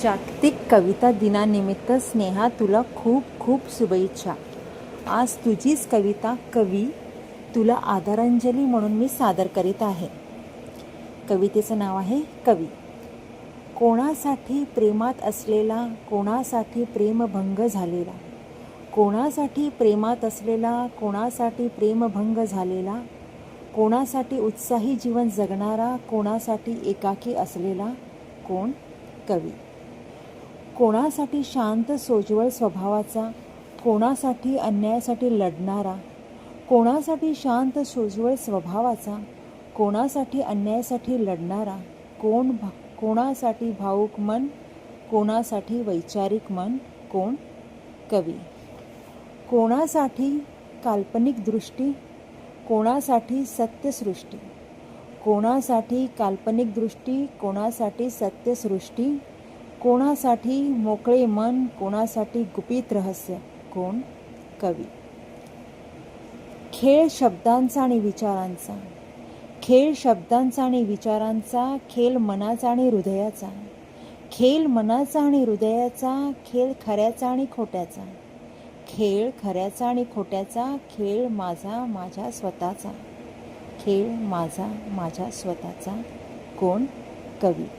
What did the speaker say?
जागतिक कविता दिनानिमित्त स्नेहा तुला खूप खूप शुभेच्छा. आज तुझीच कविता कवी तुला आदरांजली म्हणून मी सादर करीत आहे. कवितेचं नाव आहे कवी. कोणासाठी प्रेमात असलेला, कोणासाठी प्रेमभंग झालेला, कोणासाठी प्रेमात असलेला, कोणासाठी प्रेमभंग झालेला, कोणासाठी उत्साही जीवन जगणारा, कोणासाठी एकाकी असलेला, कोण? कवी. कोणासाठी शांत सोज्वळ स्वभावाचा, कोणासाठी अन्यायासाठी लढणारा, कोणासाठी शांत सोज्वळ स्वभावाचा, कोणासाठी अन्यायासाठी लढणारा, कोणासाठी भावुक मन, कोणासाठी वैचारिक मन, कोण? कवी. कोणासाठी काल्पनिक दृष्टी, कोणासाठी सत्यसृष्टी, कोणासाठी काल्पनिक दृष्टी, कोणासाठी सत्यसृष्टी, कोणासाठी मोकळे मन, कोणासाठी गुपित रहस्य, कोण? कवी. खेळ शब्दांचा आणि विचारांचा, खेळ शब्दांचा आणि विचारांचा, खेळ मनाचा आणि हृदयाचा, खेळ मनाचा आणि हृदयाचा, खेळ खऱ्याचा आणि खोट्याचा, खेळ खऱ्याचा आणि खोट्याचा, खेळ माझा माझ्या स्वतःचा, खेळ माझा माझ्या स्वतःचा, कोण? कवी.